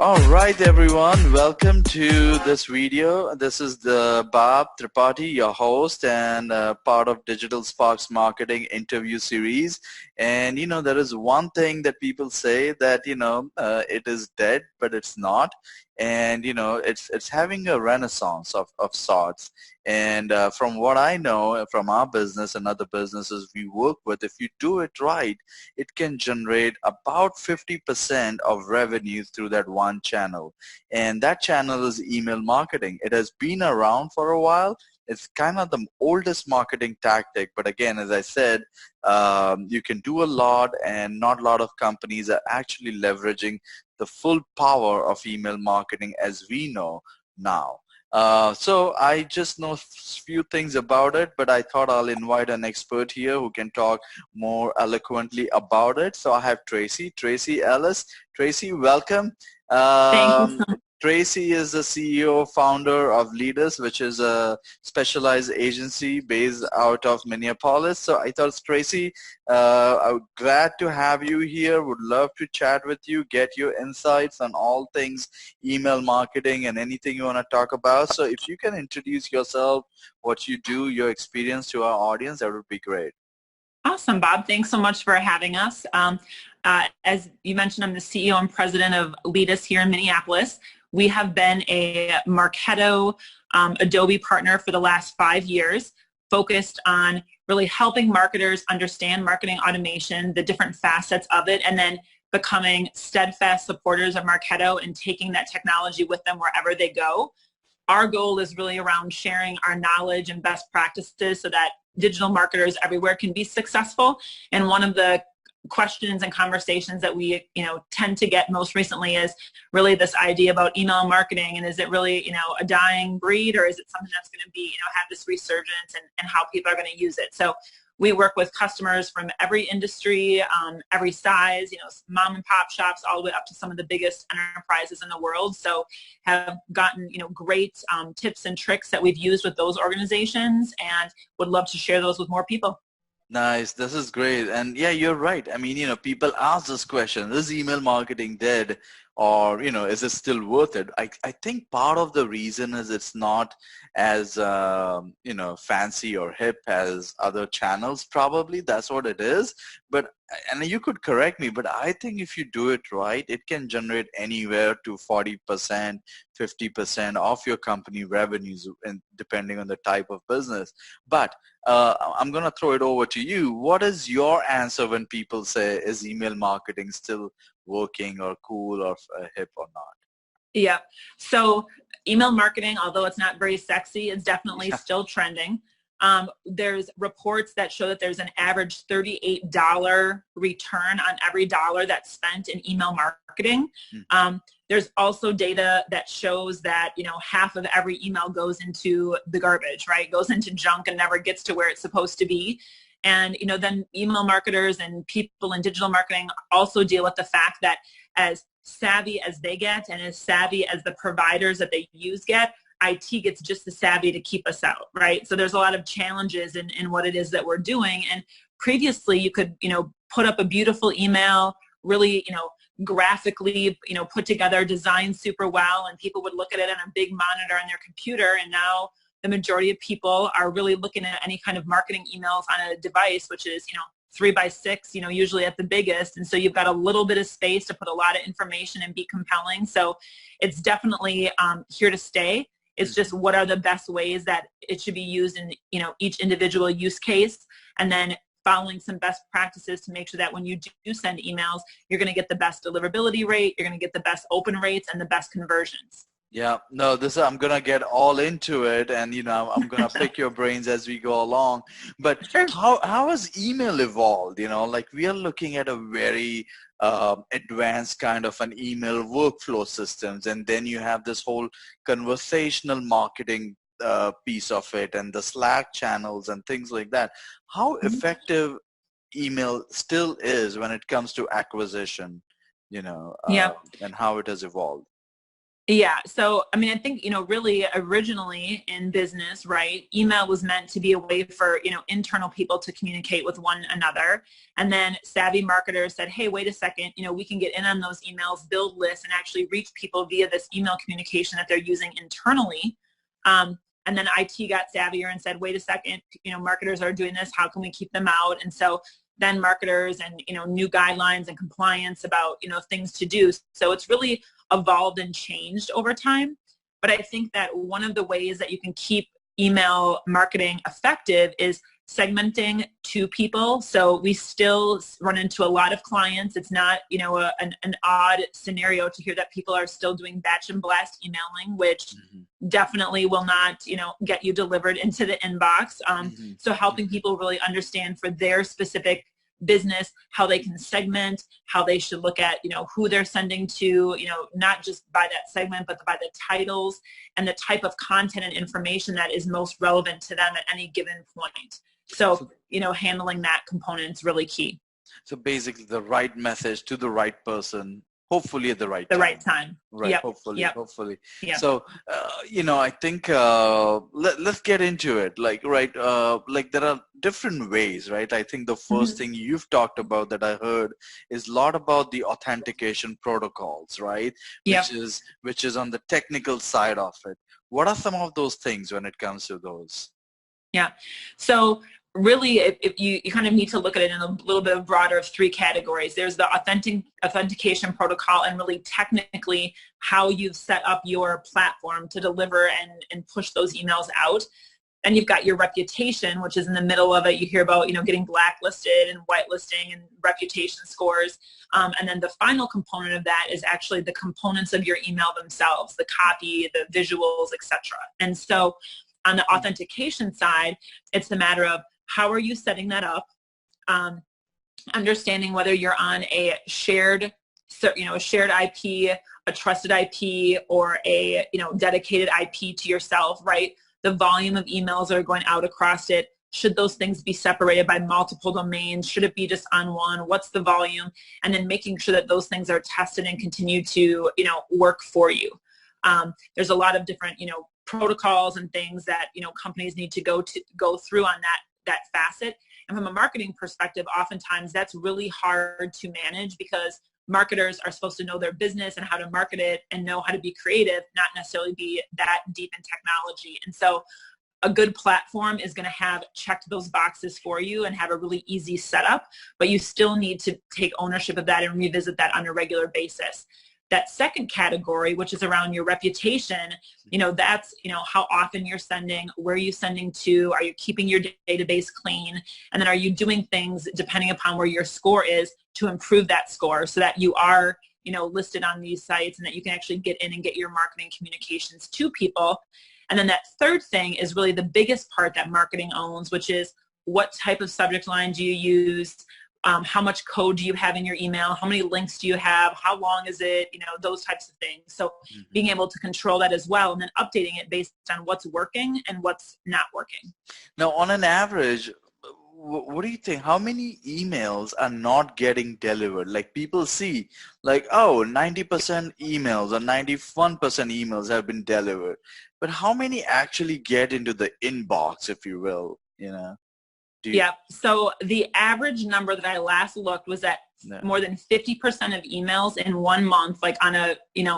All right, everyone. Welcome to this video. This is the Bob Tripathi, your host and part of Digital Sparks Marketing interview series. And there is one thing that people say that it is dead, but it's not. And it's having a renaissance of sorts. And from what I know from our business and other businesses we work with, if you do it right, it can generate about 50% of revenue through that one channel. And that channel is email marketing. It has been around for a while. It's kind of the oldest marketing tactic, but again, as I said, you can do a lot, and not a lot of companies are actually leveraging the full power of email marketing as we know now. So I just know a few things about it, but I thought I'll invite an expert here who can talk more eloquently about it. So I have Tracey Ellis. Tracey, welcome. Thank you so Um, much. Tracey is the CEO, founder of Leaders, which is a specialized agency based out of Minneapolis. So I thought, Tracey, I'm glad to have you here. Would love to chat with you, get your insights on all things email marketing and anything you want to talk about. So if you can introduce yourself, what you do, your experience to our audience, that would be great. Awesome, Bob. Thanks so much for having us. As you mentioned, I'm the CEO and president of Leadus here in Minneapolis. We have been a Marketo Adobe partner for the last 5 years, focused on really helping marketers understand marketing automation, the different facets of it, and then becoming steadfast supporters of Marketo and taking that technology with them wherever they go. Our goal is really around sharing our knowledge and best practices so that digital marketers everywhere can be successful. And one of the questions and conversations that we tend to get most recently is really this idea about email marketing, and is it really a dying breed, or is it something that's going to be have this resurgence, and how people are going to use it. So we work with customers from every industry, every size, mom and pop shops, all the way up to some of the biggest enterprises in the world. So have gotten, great tips and tricks that we've used with those organizations, and would love to share those with more people. Nice. This is great. And yeah, you're right. I mean, people ask this question, is email marketing dead, or, is it still worth it? I think part of the reason is it's not as, fancy or hip as other channels. Probably that's what it is. But, and you could correct me, but I think if you do it right, it can generate anywhere to 40%, 50% of your company revenues, and depending on the type of business. But I'm going to throw it over to you. What is your answer when people say, is email marketing still working or cool or hip or not? Yeah. So email marketing, although it's not very sexy, is definitely still trending. There's reports that show that there's an average $38 return on every dollar that's spent in email marketing. There's also data that shows that, half of every email goes into the garbage, right? Goes into junk and never gets to where it's supposed to be. And, then email marketers and people in digital marketing also deal with the fact that as savvy as they get and as savvy as the providers that they use get, IT gets just as savvy to keep us out, right? So there's a lot of challenges in what it is that we're doing. And previously you could, put up a beautiful email, really, graphically, put together, designed super well, and people would look at it on a big monitor on their computer. And now the majority of people are really looking at any kind of marketing emails on a device, which is, 3x6, usually at the biggest. And so you've got a little bit of space to put a lot of information and be compelling. So it's definitely here to stay. It's just what are the best ways that it should be used in, each individual use case, and then following some best practices to make sure that when you do send emails, you're going to get the best deliverability rate, you're going to get the best open rates, and the best conversions. Yeah, no, I'm gonna get all into it, and I'm gonna pick your brains as we go along. But Sure. how has email evolved? Like we are looking at a very advanced kind of an email workflow systems, and then you have this whole conversational marketing piece of it, and the Slack channels and things like that. How effective email still is when it comes to acquisition, Yeah. and how it has evolved? Yeah. So, I mean, I think, really originally in business, right, email was meant to be a way for, internal people to communicate with one another. And then savvy marketers said, hey, wait a second, we can get in on those emails, build lists, and actually reach people via this email communication that they're using internally. And then IT got savvier and said, wait a second, marketers are doing this. How can we keep them out? And so then marketers and, new guidelines and compliance about, things to do. So it's really evolved and changed over time. But I think that one of the ways that you can keep email marketing effective is segmenting to people. So we still run into a lot of clients. It's not, an odd scenario to hear that people are still doing batch and blast emailing, which definitely will not, get you delivered into the inbox. So helping people really understand for their specific business how they can segment, how they should look at, who they're sending to, not just by that segment, but by the titles and the type of content and information that is most relevant to them at any given point. So, handling that component is really key. So basically the right message to the right person, hopefully at the right time. The right time. Right. Yep. Hopefully. Yep. So, I think let's get into it. Like there are different ways, right? I think the first thing you've talked about that I heard is a lot about the authentication protocols, right? Yep. Which is on the technical side of it. What are some of those things when it comes to those? Yeah. So really, if you kind of need to look at it in a little bit of broader of three categories. There's the authentication protocol and really technically how you've set up your platform to deliver and push those emails out. And you've got your reputation, which is in the middle of it. You hear about, getting blacklisted and whitelisting and reputation scores. And then the final component of that is actually the components of your email themselves, the copy, the visuals, etc. And so on the authentication side, it's a matter of how are you setting that up, understanding whether you're on a shared IP, a trusted IP, or a dedicated IP to yourself, right? The volume of emails that are going out across it. Should those things be separated by multiple domains? Should it be just on one? What's the volume? And then making sure that those things are tested and continue to work for you. There's a lot of different protocols and things that companies need to go through on that facet. And from a marketing perspective, oftentimes that's really hard to manage because marketers are supposed to know their business and how to market it and know how to be creative, not necessarily be that deep in technology. And so a good platform is going to have checked those boxes for you and have a really easy setup, but you still need to take ownership of that and revisit that on a regular basis. That second category, which is around your reputation, that's, how often you're sending, where are you sending to, are you keeping your database clean, and then are you doing things depending upon where your score is to improve that score so that you are, listed on these sites and that you can actually get in and get your marketing communications to people. And then that third thing is really the biggest part that marketing owns, which is what type of subject line do you use? How much code do you have in your email? How many links do you have? How long is it? Those types of things. So being able to control that as well and then updating it based on what's working and what's not working. Now, on an average, what do you think? How many emails are not getting delivered? Like people see like, 90% emails or 91% emails have been delivered. But how many actually get into the inbox, if you will, Yeah. So the average number that I last looked was that more than 50% of emails in 1 month, like on a,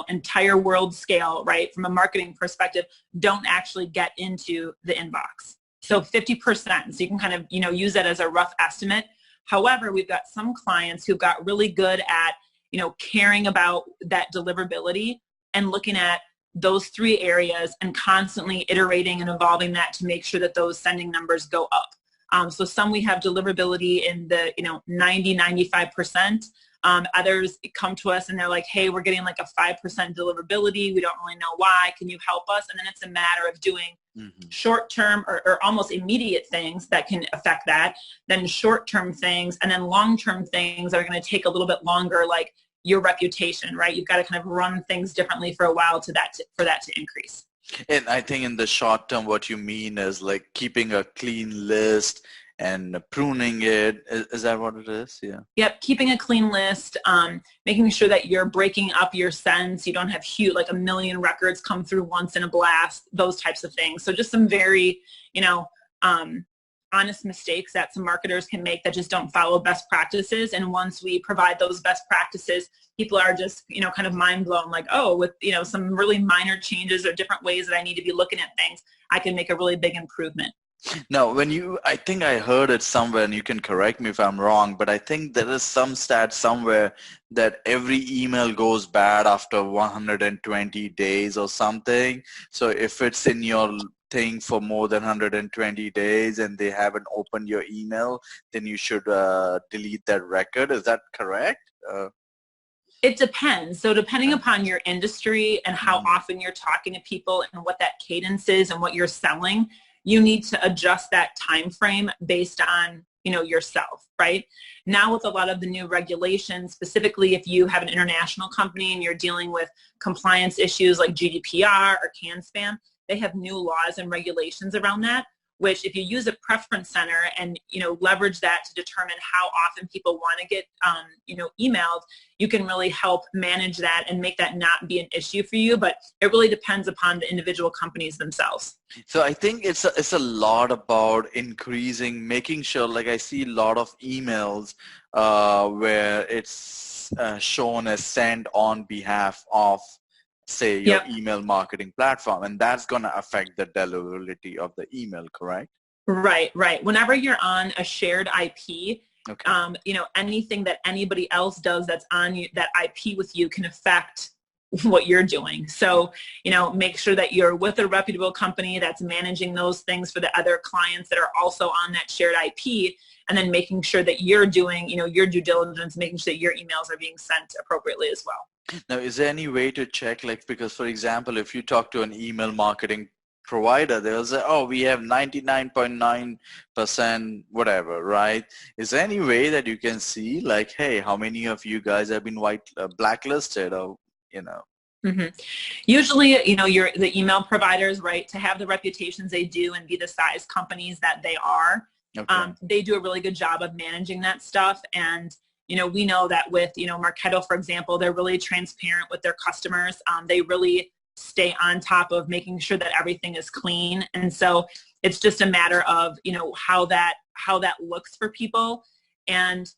entire world scale, right, from a marketing perspective, don't actually get into the inbox. So 50%. So you can kind of, use that as a rough estimate. However, we've got some clients who've got really good at, caring about that deliverability and looking at those three areas and constantly iterating and evolving that to make sure that those sending numbers go up. So some we have deliverability in the 90, 95%. Others come to us and they're like, hey, we're getting like a 5% deliverability. We don't really know why. Can you help us? And then it's a matter of doing short-term or almost immediate things that can affect that, then short-term things, and then long-term things that are going to take a little bit longer, like your reputation, right? You've got to kind of run things differently for a while for that to increase. And I think in the short term, what you mean is like keeping a clean list and pruning it. Is that what it is? Yeah. Yep, keeping a clean list, making sure that you're breaking up your sends. You don't have huge, like a million records come through once in a blast, those types of things. So just some very, honest mistakes that some marketers can make that just don't follow best practices. And once we provide those best practices, people are just, kind of mind blown, like, oh, with, some really minor changes or different ways that I need to be looking at things, I can make a really big improvement. Now, I think I heard it somewhere, and you can correct me if I'm wrong, but I think there is some stat somewhere that every email goes bad after 120 days or something. So if it's in your thing for more than 120 days and they haven't opened your email, then you should delete that record. Is that correct? It depends. So depending upon your industry and how often you're talking to people and what that cadence is and what you're selling, you need to adjust that time frame based on, yourself, right? Now with a lot of the new regulations, specifically if you have an international company and you're dealing with compliance issues like GDPR or CAN-SPAM, they have new laws and regulations around that, which if you use a preference center and, leverage that to determine how often people want to get, emailed, you can really help manage that and make that not be an issue for you. But it really depends upon the individual companies themselves. So I think it's a lot about making sure, like I see a lot of emails where it's shown as sent on behalf of, say, your email marketing platform, and that's going to affect the deliverability of the email, correct? Right. Whenever you're on a shared IP, okay. Anything that anybody else does that's on that IP with you can affect what you're doing. So, make sure that you're with a reputable company that's managing those things for the other clients that are also on that shared IP, and then making sure that you're doing, your due diligence, making sure that your emails are being sent appropriately as well. Now, is there any way to check, because for example, if you talk to an email marketing provider, they'll say, oh, we have 99.9% whatever, right? Is there any way that you can see, hey, how many of you guys have been blacklisted or, Mm-hmm. Usually, the email providers, right, to have the reputations they do and be the size companies that they are, they do a really good job of managing that stuff. And we know that with, Marketo, for example, they're really transparent with their customers. They really stay on top of making sure that everything is clean. And so it's just a matter of, how that looks for people. And,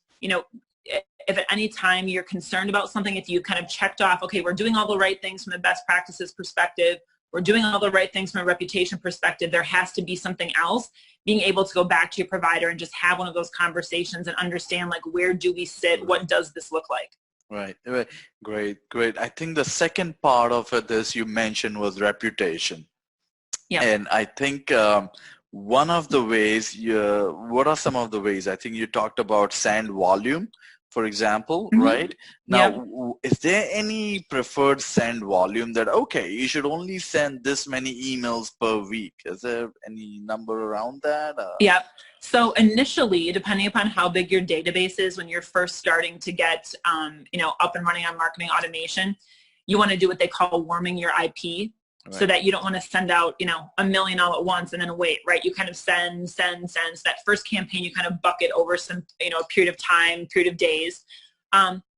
if at any time you're concerned about something, if you kind of checked off, okay, we're doing all the right things from a best practices perspective, we're doing all the right things from a reputation perspective, there has to be something else. Being able to go back to your provider and just have one of those conversations and understand, where do we sit? What does this look like? Right. Great. I think the second part of this you mentioned was reputation. Yeah. And I think one of the ways, what are some of the ways? I think you talked about send volume, for example, right? Now, is there any preferred send volume that, okay, you should only send this many emails per week? Is there any number around that? Yeah. So initially, depending upon how big your database is, when you're first starting to get, up and running on marketing automation, you want to do what they call warming your IP. Right. So that you don't want to send out, 1 million all at once and then wait, right? You kind of send. So that first campaign, you kind of bucket over some, a period of time, period of days.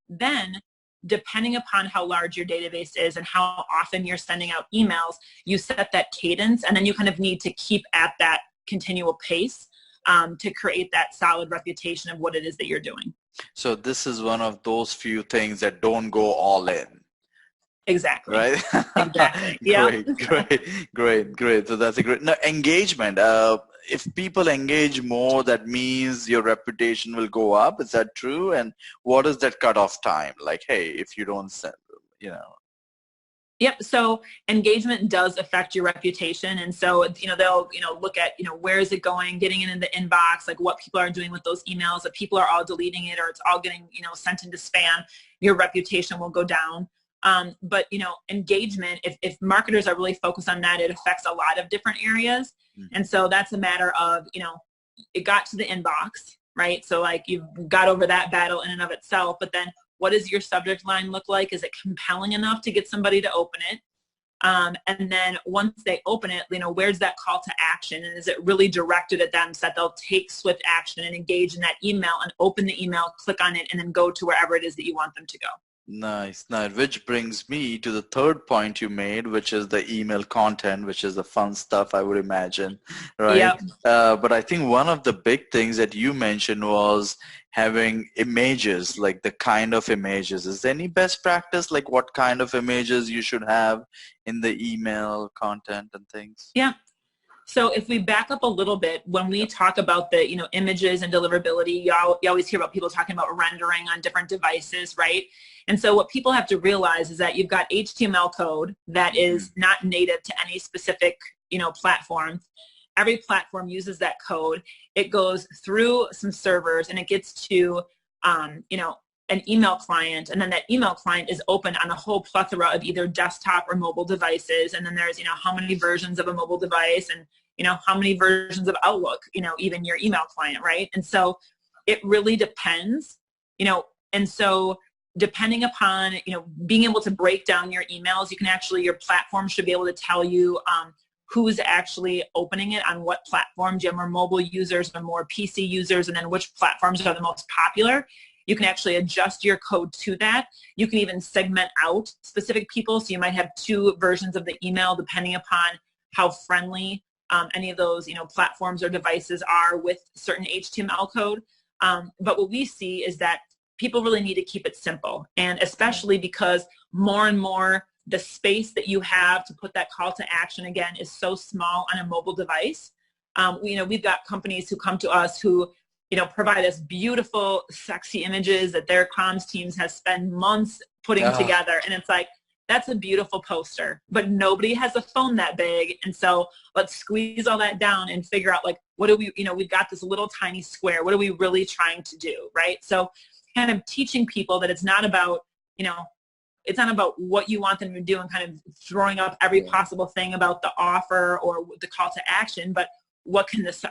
Then, depending upon how large your database is and how often you're sending out emails, you set that cadence, and then you kind of need to keep at that continual pace to create that solid reputation of what it is that you're doing. So this is one of those few things that don't go all in. Exactly. Right? Exactly. Yeah. Great. So that's a great. Now, engagement. If people engage more, that means your reputation will go up. Is that true? And what is that cutoff time? Hey, if you don't send, Yep. So engagement does affect your reputation. And so, they'll, look at, where is it going, getting it in the inbox, what people are doing with those emails. If people are all deleting it or it's all getting, sent into spam, your reputation will go down. But, engagement, if marketers are really focused on that, it affects a lot of different areas. Mm-hmm. And so that's a matter of, it got to the inbox, right? So you've got over that battle in and of itself, but then what does your subject line look like? Is it compelling enough to get somebody to open it? And then once they open it, where's that call to action? And is it really directed at them so that they'll take swift action and engage in that email and open the email, click on it, and then go to wherever it is that you want them to go? Nice, nice. Which brings me to the third point you made, which is the email content, which is the fun stuff, I would imagine, right? Yep. But I think one of the big things that you mentioned was having images, like the kind of images. Is there any best practice, like what kind of images you should have in the email content and things? Yeah. So if we back up a little bit, when we talk about the images and deliverability, you always hear about people talking about rendering on different devices, right? And so what people have to realize is that you've got HTML code that is not native to any specific platform. Every platform uses that code. It goes through some servers and it gets to an email client, and then that email client is open on a whole plethora of either desktop or mobile devices, and then there's how many versions of a mobile device, and how many versions of Outlook, even your email client, right? And so it really depends, and so depending upon being able to break down your emails, your platform should be able to tell you who's actually opening it on what platform. Do you have more mobile users or more PC users, and then which platforms are the most popular? You can actually adjust your code to that. You can even segment out specific people. So you might have two versions of the email depending upon how friendly any of those platforms or devices are with certain HTML code. But what we see is that people really need to keep it simple, and especially because more and more the space that you have to put that call to action again is so small on a mobile device. We've got companies who come to us who provide us beautiful, sexy images that their comms teams have spent months putting together. And it's like, that's a beautiful poster, but nobody has a phone that big. And so let's squeeze all that down and figure out, like, what do we, we've got this little tiny square. What are we really trying to do, right? So kind of teaching people that it's not about, it's not about what you want them to do and kind of throwing up every possible thing about the offer or the call to action, but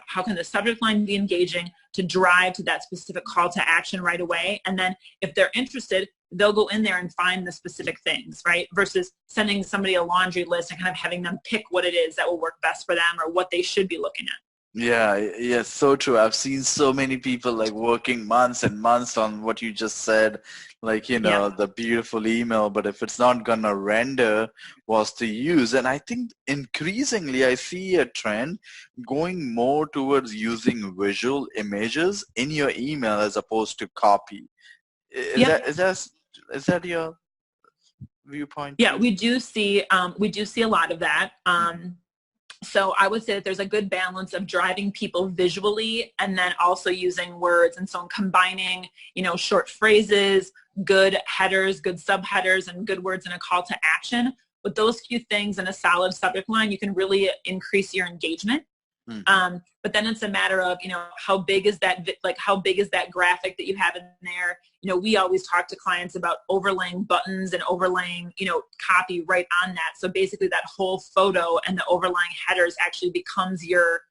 how can the subject line be engaging to drive to that specific call to action right away? And then if they're interested, they'll go in there and find the specific things, right? Versus sending somebody a laundry list and kind of having them pick what it is that will work best for them or what they should be looking at. Yeah, so true. I've seen so many people like working months and months on what you just said, like, the beautiful email, but if it's not gonna render, what's the use? And I think increasingly I see a trend going more towards using visual images in your email as opposed to copy. Is that your viewpoint? Yeah, we do see a lot of that. So I would say that there's a good balance of driving people visually and then also using words. And so combining, short phrases, good headers, good subheaders, and good words in a call to action. With those few things and a solid subject line, you can really increase your engagement. But then it's a matter of, how big is that graphic that you have in there? We always talk to clients about overlaying buttons and overlaying, copy right on that. So basically that whole photo and the overlying headers actually becomes your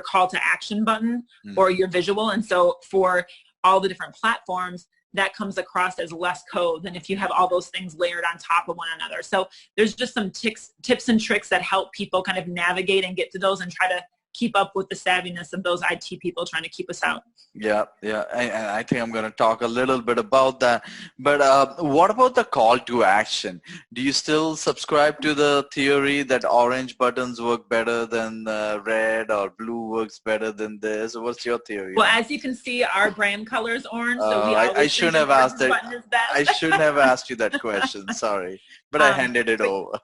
call to action button or your visual. And so for all the different platforms, that comes across as less code than if you have all those things layered on top of one another. So there's just some tips and tricks that help people kind of navigate and get to those and try to keep up with the savviness of those IT people trying to keep us out. Yeah. And I think I'm going to talk a little bit about that. But what about the call to action? Do you still subscribe to the theory that orange buttons work better than red, or blue works better than this? What's your theory? Well, as you can see, our brand color is orange. So I shouldn't have asked that. I shouldn't have asked you that question. Sorry, but I handed it over.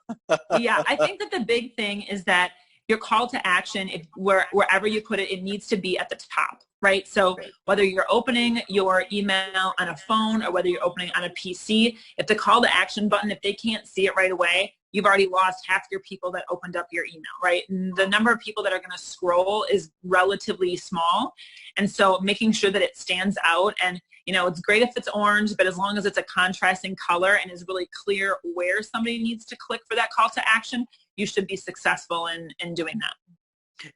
Yeah, I think that the big thing is that your call to action, wherever you put it, it needs to be at the top, right? So whether you're opening your email on a phone or whether you're opening on a PC, if the call to action button, if they can't see it right away, you've already lost half your people that opened up your email, right? And the number of people that are going to scroll is relatively small. And so making sure that it stands out, and it's great if it's orange, but as long as it's a contrasting color and is really clear where somebody needs to click for that call to action, you should be successful in doing that.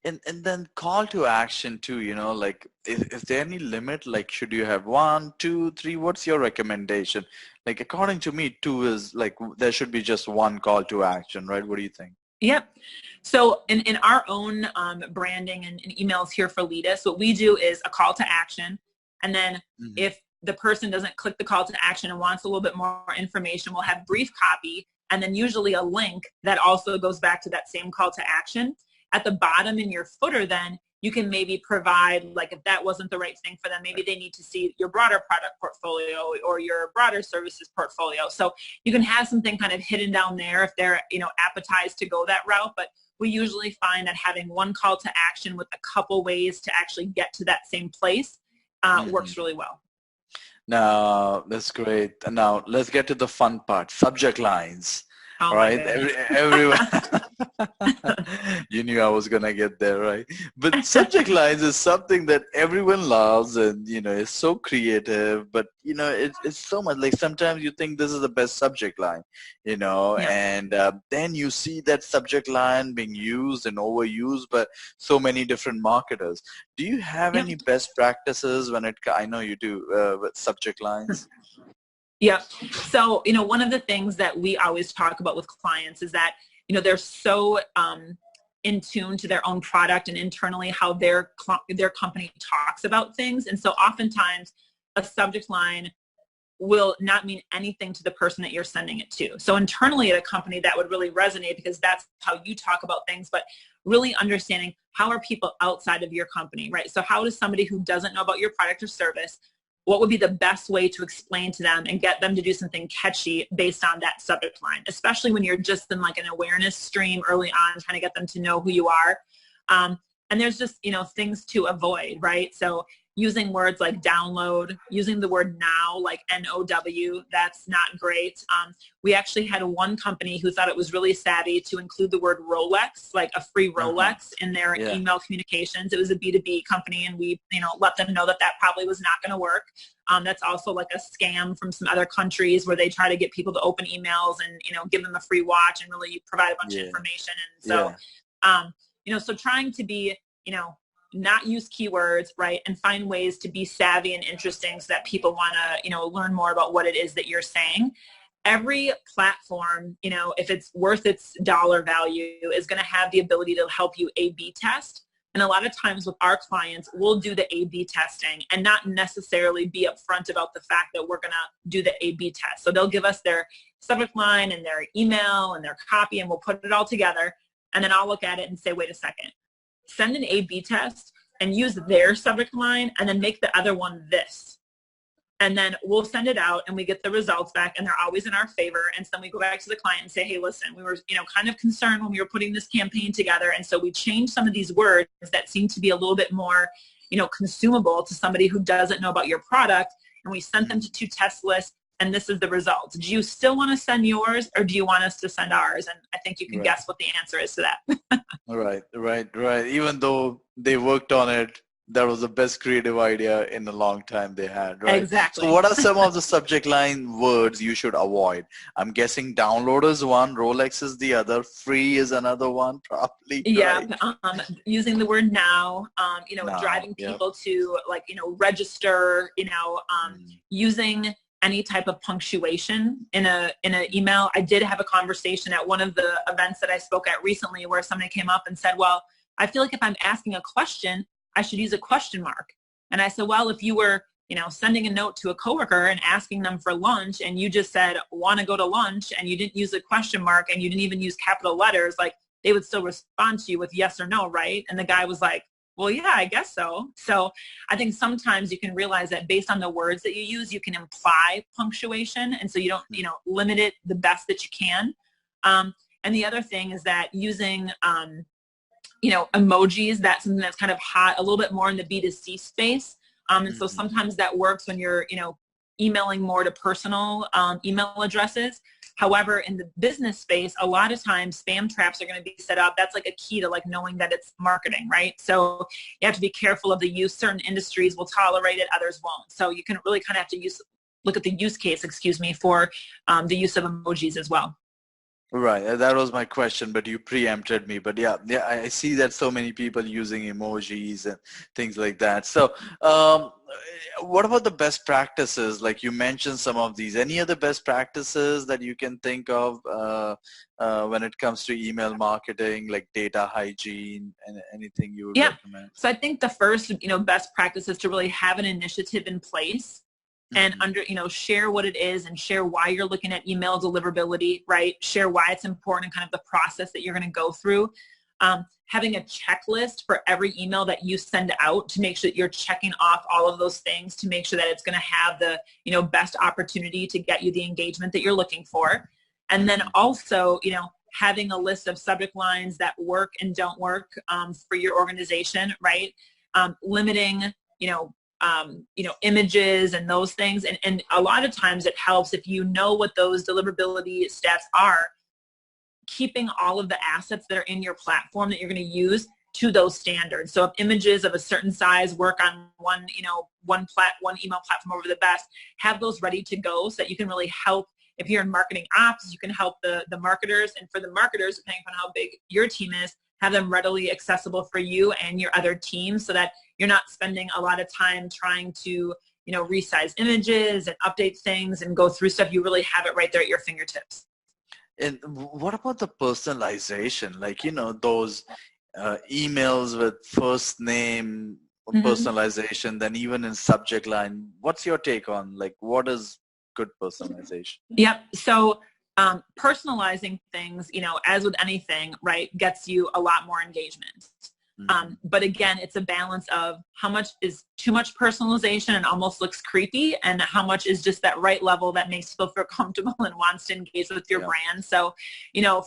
And then call to action too, like is there any limit? Like should you have one, two, three? What's your recommendation? Like according to me, two is like there should be just one call to action, right? What do you think? Yep. So in our own branding and emails here for Leadus, what we do is a call to action. And then Hmm. if the person doesn't click the call to action and wants a little bit more information, we'll have brief copy and then usually a link that also goes back to that same call to action. At the bottom in your footer, then you can maybe provide, like if that wasn't the right thing for them, maybe they need to see your broader product portfolio or your broader services portfolio. So you can have something kind of hidden down there if they're, appetized to go that route. But we usually find that having one call to action with a couple ways to actually get to that same place Hmm. works really well. Now, that's great. And now let's get to the fun part, subject lines. Oh All my right, goodness. everyone. You knew I was gonna get there, right? But subject lines is something that everyone loves, and it's so creative. But it's so much. Like sometimes you think this is the best subject line, Yep. and then you see that subject line being used and overused by so many different marketers. Do you have Yep. any best practices when I know you do with subject lines? Yep. So, one of the things that we always talk about with clients is that, they're so in tune to their own product and internally how their company talks about things. And so oftentimes a subject line will not mean anything to the person that you're sending it to. So internally at a company that would really resonate because that's how you talk about things, but really understanding how are people outside of your company, right? So how does somebody who doesn't know about your product or service, what would be the best way to explain to them and get them to do something catchy based on that subject line, especially when you're just in like an awareness stream early on, trying to get them to know who you are. And there's just, things to avoid, right? So using words like download, using the word now, like N-O-W, that's not great. We actually had one company who thought it was really savvy to include the word Rolex, like a free Uh-huh. Rolex in their Yeah. email communications. It was a B2B company, and we, let them know that that probably was not going to work. That's also like a scam from some other countries where they try to get people to open emails and, give them a free watch and really provide a bunch of Yeah. information. And so, Yeah. so trying to be, not use keywords, right, and find ways to be savvy and interesting so that people want to, learn more about what it is that you're saying. Every platform, if it's worth its dollar value, is going to have the ability to help you A/B test. And a lot of times with our clients, we'll do the A/B testing and not necessarily be upfront about the fact that we're going to do the A/B test. So they'll give us their subject line and their email and their copy, and we'll put it all together. And then I'll look at it and say, wait a second, send an A/B test and use their subject line and then make the other one this. And then we'll send it out and we get the results back and they're always in our favor. And so then we go back to the client and say, hey, listen, we were, kind of concerned when we were putting this campaign together. And so we changed some of these words that seem to be a little bit more, consumable to somebody who doesn't know about your product. And we sent them Mhm. to 2 test lists. And this is the result. Do you still want to send yours or do you want us to send ours? And I think you can Right. guess what the answer is to that. Right. Right. Right. Even though they worked on it, that was the best creative idea in a long time they had, right? So Exactly. what are some of the subject line words you should avoid? I'm guessing download is one, Rolex is the other, free is another one, probably, right? Yep. Using the word now, Now, driving yep. people to register, Mm. using any type of punctuation in an email. I did have a conversation at one of the events that I spoke at recently where somebody came up and said, well, I feel like if I'm asking a question, I should use a question mark. And I said, well, if you were, sending a note to a coworker and asking them for lunch and you just said, want to go to lunch, and you didn't use a question mark and you didn't even use capital letters, like they would still respond to you with yes or no, right? And the guy was like, well, yeah, I guess so. So I think sometimes you can realize that based on the words that you use, you can imply punctuation. And so you don't, limit it the best that you can. And the other thing is that using, emojis, that's something that's kind of hot, a little bit more in the B2C space. And so Mhm. sometimes that works when you're, emailing more to personal email addresses. However, in the business space, a lot of times spam traps are going to be set up. That's like a key to like knowing that it's marketing, right? So you have to be careful of the use. Certain industries will tolerate it, others won't. So you can really kind of have to look at the use case, for the use of emojis as well. Right, that was my question, but you preempted me. But yeah, yeah, I see that so many people using emojis and things like that. So, um, what about the best practices? Like you mentioned some of these. Any other best practices that you can think of when it comes to email marketing, like data hygiene, and anything you would Yeah. recommend? So I think the first, best practice is to really have an initiative in place and Hmm. share what it is and share why you're looking at email deliverability, right? Share why it's important and kind of the process that you're going to go through. Having a checklist for every email that you send out to make sure that you're checking off all of those things to make sure that it's going to have the, best opportunity to get you the engagement that you're looking for. And then Hmm. also, having a list of subject lines that work and don't work for your organization, right? Limiting, images and those things. And a lot of times it helps if you know what those deliverability stats are, keeping all of the assets that are in your platform that you're going to use to those standards. So if images of a certain size work on one email platform over the best, have those ready to go so that you can really help. If you're in marketing ops, you can help the marketers, and for the marketers, depending on how big your team is, have them readily accessible for you and your other teams so that you're not spending a lot of time trying to, resize images and update things and go through stuff. You really have it right there at your fingertips. And what about the personalization? Like, those emails with first name Mm-hmm. personalization, then even in subject line. What's your take on, like, what is good personalization? Yep. So personalizing things, as with anything, right, gets you a lot more engagement. Hmm. But again, it's a balance of how much is too much personalization and almost looks creepy, and how much is just that right level that makes people feel comfortable and wants to engage with your Yeah. brand. So,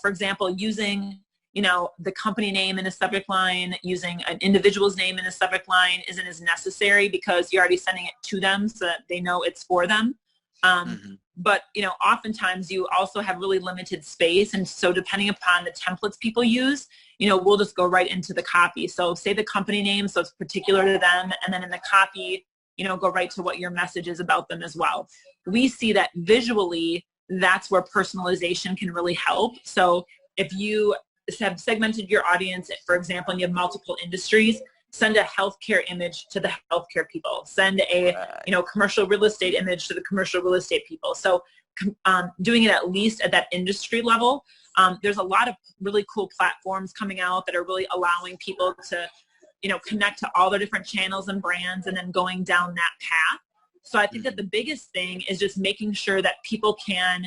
for example, using the company name in a subject line, using an individual's name in a subject line isn't as necessary because you're already sending it to them so that they know it's for them. Um, Hmm. but oftentimes you also have really limited space, and so depending upon the templates people use, we'll just go right into the copy. So say the company name, so it's particular to them, and then in the copy, go right to what your message is about them as well. We see that visually, that's where personalization can really help. So if you have segmented your audience, for example, and you have multiple industries, send a healthcare image to the healthcare people. Send a Right. commercial real estate image to the commercial real estate people. So doing it at least at that industry level. There's a lot of really cool platforms coming out that are really allowing people to connect to all their different channels and brands and then going down that path. So I think that Hmm. the biggest thing is just making sure that people can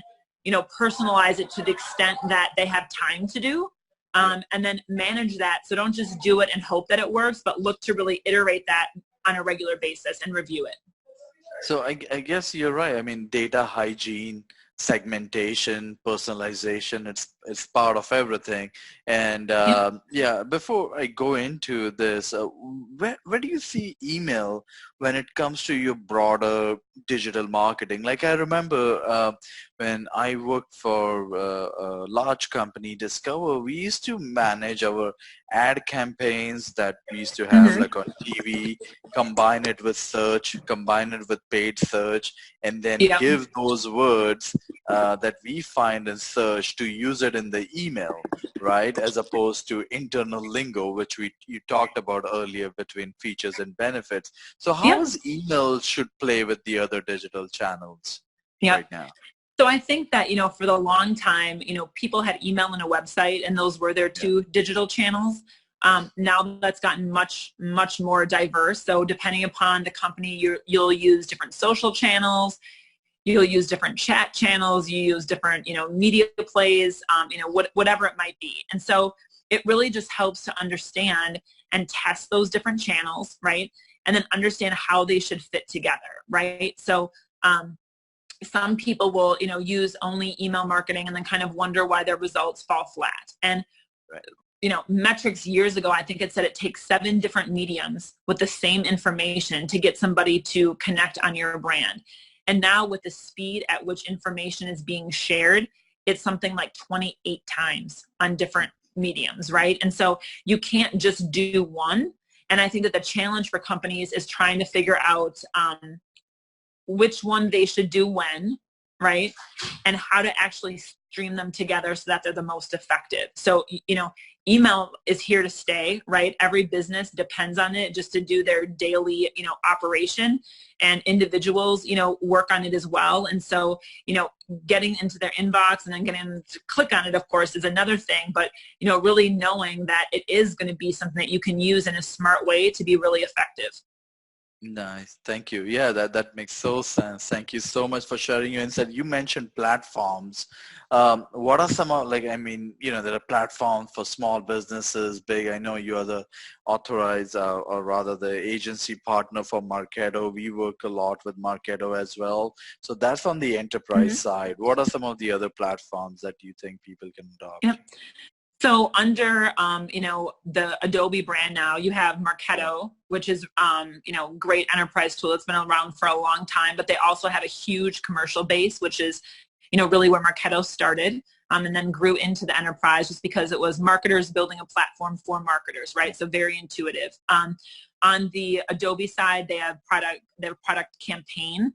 personalize it to the extent that they have time to do. Yeah. And then manage that. So don't just do it and hope that it works, but look to really iterate that on a regular basis and review it. So I guess you're right. I mean, data hygiene, segmentation, personalization, it's part of everything. And Yep. yeah, before I go into this, where do you see email when it comes to your broader digital marketing? Like I remember when I worked for a large company, Discover, we used to manage our ad campaigns that we used to have Mm-hmm. like on TV, combine it with search, combine it with paid search, and then Yep. give those words that we find in search to use it in the email, right? As opposed to internal lingo, which you talked about earlier between features and benefits. So how Yep. is email should play with the other digital channels Yep. right now? So I think that, for the long time, people had email and a website, and those were their Yeah. two digital channels. Now that's gotten much, much more diverse. So depending upon the company, you'll use different social channels, you'll use different chat channels, you use different, media plays, whatever it might be. And so it really just helps to understand and test those different channels, right? And then understand how they should fit together, right? So some people will, use only email marketing and then kind of wonder why their results fall flat. And, Right. metrics years ago, I think it said it takes 7 different mediums with the same information to get somebody to connect on your brand. And now with the speed at which information is being shared, it's something like 28 times on different mediums, right? And so you can't just do one. And I think that the challenge for companies is trying to figure out which one they should do when, right? And how to actually stream them together so that they're the most effective. So, email is here to stay, right? Every business depends on it just to do their daily, operation, and individuals, work on it as well. And so, getting into their inbox and then getting them to click on it, of course, is another thing. But, really knowing that it is going to be something that you can use in a smart way to be really effective. Nice. Thank you. Yeah, that makes so sense. Thank you so much for sharing your insight. You mentioned platforms. What are some of, there are platforms for small businesses, big. I know you are the authorized or rather the agency partner for Marketo. We work a lot with Marketo as well. So that's on the enterprise side. What are some of the other platforms that you think people can adopt? Yep. So under, the Adobe brand now, you have Marketo, which is, great enterprise tool. It's been around for a long time, but they also have a huge commercial base, which is, really where Marketo started, and then grew into the enterprise just because it was marketers building a platform for marketers, right? So very intuitive. On the Adobe side, they have product campaign,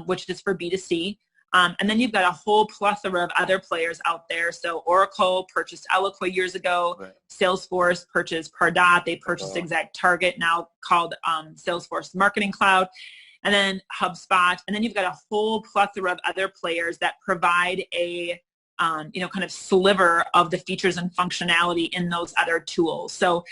which is for B2C. And then you've got a whole plethora of other players out there. So Oracle purchased Eloqua years ago. Right. Salesforce purchased Pardot. They purchased ExactTarget, now called Salesforce Marketing Cloud. And then HubSpot. And then you've got a whole plethora of other players that provide a kind of sliver of the features and functionality in those other tools. So,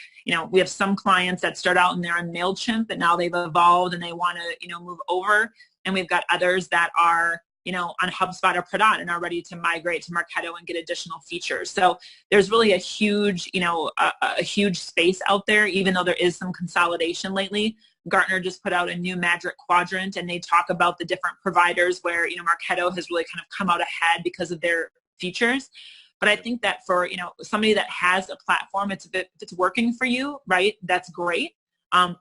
we have some clients that start out and they're on MailChimp, but now they've evolved and they want to, move over. And we've got others that are on HubSpot or Pardot and are ready to migrate to Marketo and get additional features. So there's really a huge, a huge space out there, even though there is some consolidation lately. Gartner just put out a new Magic Quadrant, and they talk about the different providers where, Marketo has really kind of come out ahead because of their features. But I think that for, somebody that has a platform, if it's working for you, right, that's great.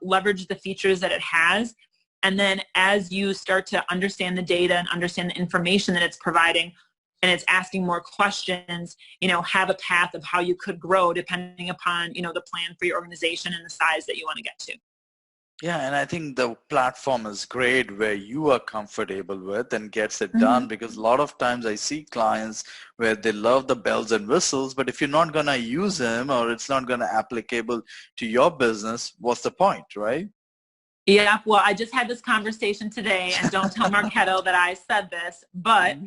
Leverage the features that it has. And then as you start to understand the data and understand the information that it's providing, and it's asking more questions, have a path of how you could grow depending upon, the plan for your organization and the size that you want to get to. Yeah, and I think the platform is great where you are comfortable with and gets it done, because a lot of times I see clients where they love the bells and whistles, but if you're not going to use them or it's not going to applicable to your business, what's the point, right? Yeah, well, I just had this conversation today, and don't tell Marketo that I said this, but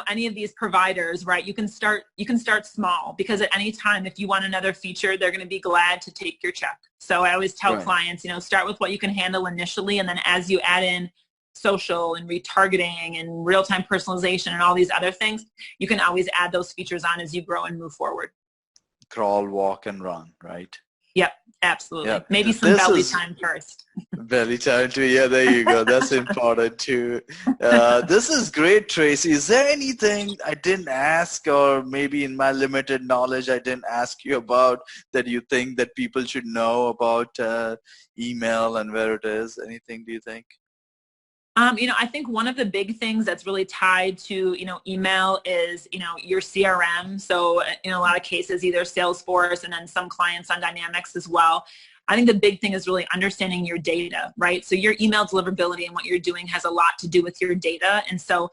any of these providers, right, you can start small, because at any time, if you want another feature, they're going to be glad to take your check. So I always tell clients, start with what you can handle initially, and then as you add in social and retargeting and real-time personalization and all these other things, you can always add those features on as you grow and move forward. Crawl, walk, and run, right? Yep, absolutely. Yep. Maybe some belly time first. Belly time too. Yeah, there you go. That's important too. This is great, Tracy. Is there anything I didn't ask, or maybe in my limited knowledge I didn't ask you about, that you think that people should know about email and where it is? Anything, do you think? I think one of the big things that's really tied to, email is, your CRM. So in a lot of cases, either Salesforce and then some clients on Dynamics as well. I think the big thing is really understanding your data, right? So your email deliverability and what you're doing has a lot to do with your data. And so,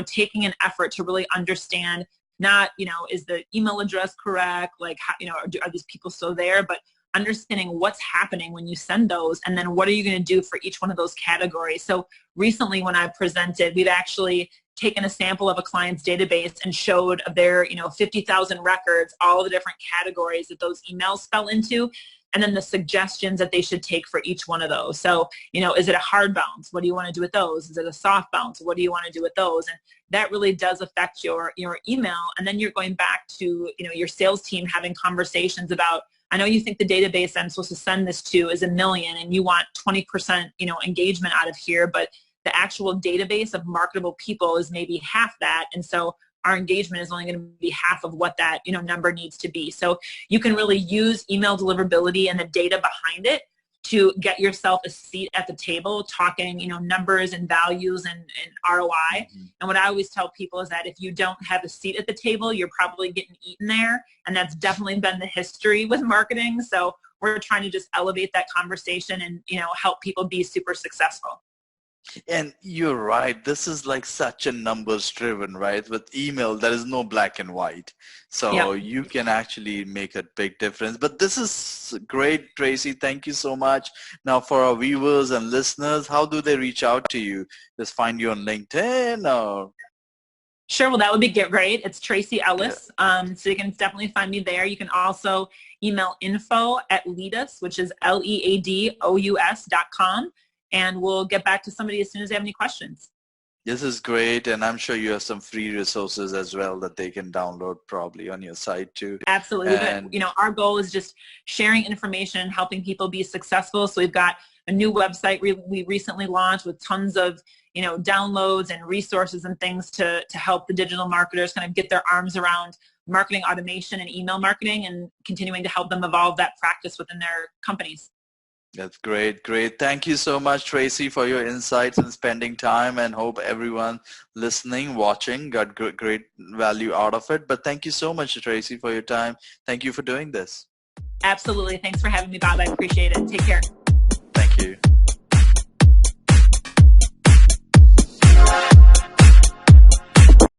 taking an effort to really understand not, is the email address correct? Like, how, are these people still there? But understanding what's happening when you send those, and then what are you going to do for each one of those categories. So recently when I presented, we've actually taken a sample of a client's database and showed their 50,000 records, all the different categories that those emails fell into, and then the suggestions that they should take for each one of those. So, is it a hard bounce? What do you want to do with those? Is it a soft bounce? What do you want to do with those? And that really does affect your email. And then you're going back to, your sales team having conversations about, I know you think the database I'm supposed to send this to is 1 million and you want 20%, engagement out of here, but the actual database of marketable people is maybe half that. And so our engagement is only going to be half of what that, number needs to be. So you can really use email deliverability and the data behind it to get yourself a seat at the table, talking, numbers and values and ROI. And what I always tell people is that if you don't have a seat at the table, you're probably getting eaten there. And that's definitely been the history with marketing. So we're trying to just elevate that conversation and, help people be super successful. And you're right. This is like such a numbers driven, right? With email, there is no black and white. So Yep. you can actually make a big difference. But this is great, Tracy. Thank you so much. Now for our viewers and listeners, how do they reach out to you? Just find you on LinkedIn or? Sure. Well, that would be great. It's Tracey Yeah. Ellis. So you can definitely find me there. You can also email info@leadus, which is LEADOUS.com. And we'll get back to somebody as soon as they have any questions. This is great, and I'm sure you have some free resources as well that they can download probably on your site too. Absolutely. And Our goal is just sharing information, helping people be successful. So we've got a new website we recently launched with tons of, downloads and resources and things to help the digital marketers kind of get their arms around marketing automation and email marketing and continuing to help them evolve that practice within their companies. that's great. Great. Thank you so much, Tracy, for your insights and spending time, and hope everyone listening, watching got great value out of it. But thank you so much, Tracy, for your time. Thank you for doing this. Absolutely. Thanks for having me, Bob. I appreciate it. Take care.